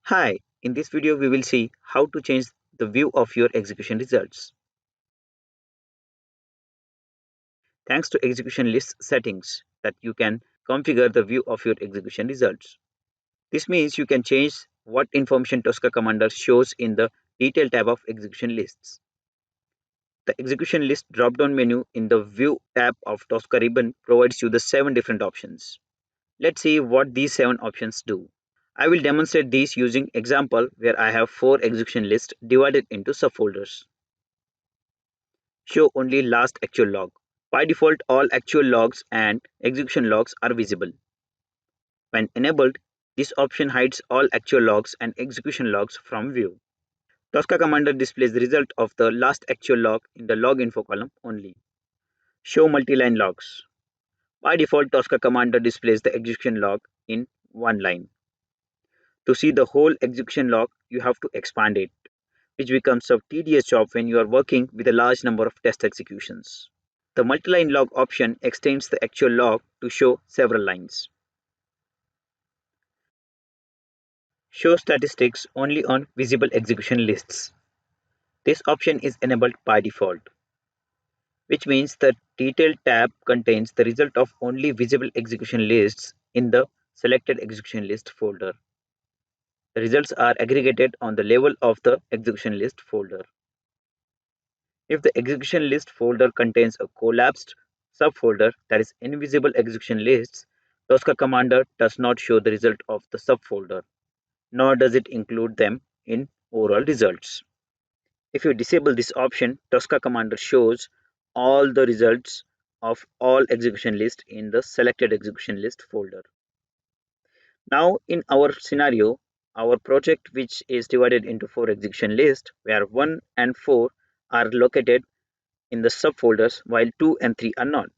Hi, in this video we will see how to change the view of your execution results. Thanks to execution list settings that you can configure the view of your execution results. This means you can change what information Tosca commander shows in the detail tab of execution lists. The execution list drop-down menu in the view tab of Tosca ribbon provides you the 7 different options. Let's see what these 7 options do. I will demonstrate these using example where I have 4 execution lists divided into subfolders. Show only last actual log. By default, all actual logs and execution logs are visible. When enabled, this option hides all actual logs and execution logs from view. Tosca commander displays the result of the last actual log in the log info column only. Show multi-line logs. By default, Tosca commander displays the execution log in one line. To see the whole execution log, you have to expand it, which becomes a tedious job when you are working with a large number of test executions. The multi-line log option extends the actual log to show several lines. Show statistics only on visible execution lists. This option is enabled by default, which means the Detail tab contains the result of only visible execution lists in the Selected Execution List folder. The results are aggregated on the level of the execution list folder. If the execution list folder contains a collapsed subfolder that is invisible execution lists, Tosca commander does not show the result of the subfolder, nor does it include them in overall results. If you disable this option, Tosca commander shows all the results of all execution lists in the selected execution list folder. Now in our scenario, our project which is divided into 4 execution lists where 1 and 4 are located in the subfolders while 2 and 3 are not.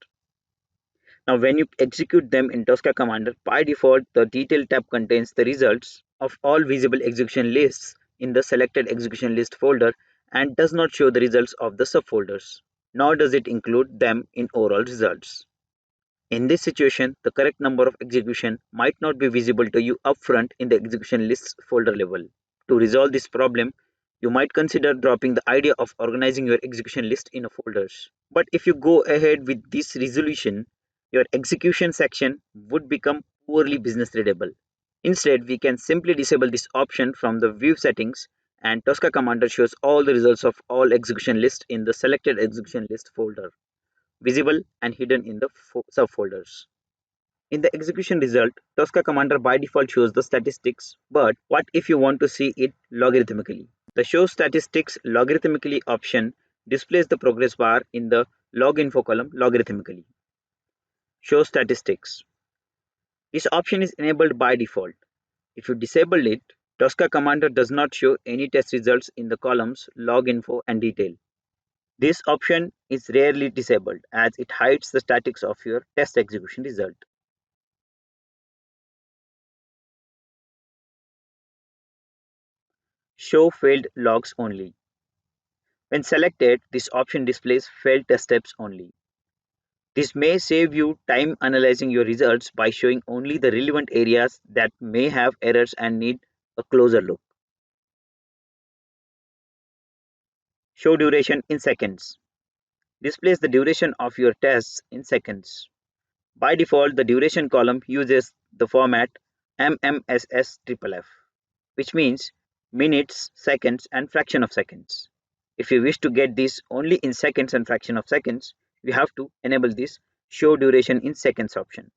Now when you execute them in Tosca commander, by default the Detail tab contains the results of all visible execution lists in the selected execution list folder and does not show the results of the subfolders, nor does it include them in overall results. In this situation, the correct number of execution might not be visible to you upfront in the execution lists folder level. To resolve this problem, you might consider dropping the idea of organizing your execution list in folders. But if you go ahead with this resolution, your execution section would become poorly business readable. Instead, we can simply disable this option from the view settings and Tosca commander shows all the results of all execution lists in the selected execution list folder, visible and hidden in the subfolders. In the execution result, Tosca commander by default shows the statistics, but what if you want to see it logarithmically? The Show Statistics Logarithmically option displays the progress bar in the log info column logarithmically. Show Statistics. This option is enabled by default. If you disable it, Tosca commander does not show any test results in the columns log info and detail. This option is rarely disabled as it hides the statistics of your test execution result. Show failed logs only. When selected, this option displays failed test steps only. This may save you time analyzing your results by showing only the relevant areas that may have errors and need a closer look. Show duration in seconds. Displays the duration of your tests in seconds. By default, the duration column uses the format MMSSFFF, which means minutes, seconds, and fraction of seconds. If you wish to get this only in seconds and fraction of seconds, you have to enable this Show Duration in Seconds option.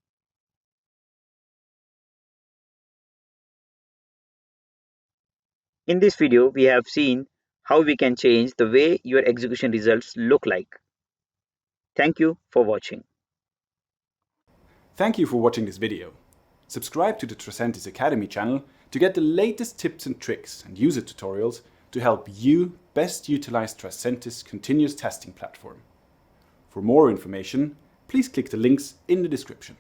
In this video, we have seen how we can change the way your execution results look like. Thank you for watching. Thank you for watching this video. Subscribe to the Tricentis Academy channel to get the latest tips and tricks and user tutorials to help you best utilize Tricentis continuous testing platform. For more information, please click the links in the description.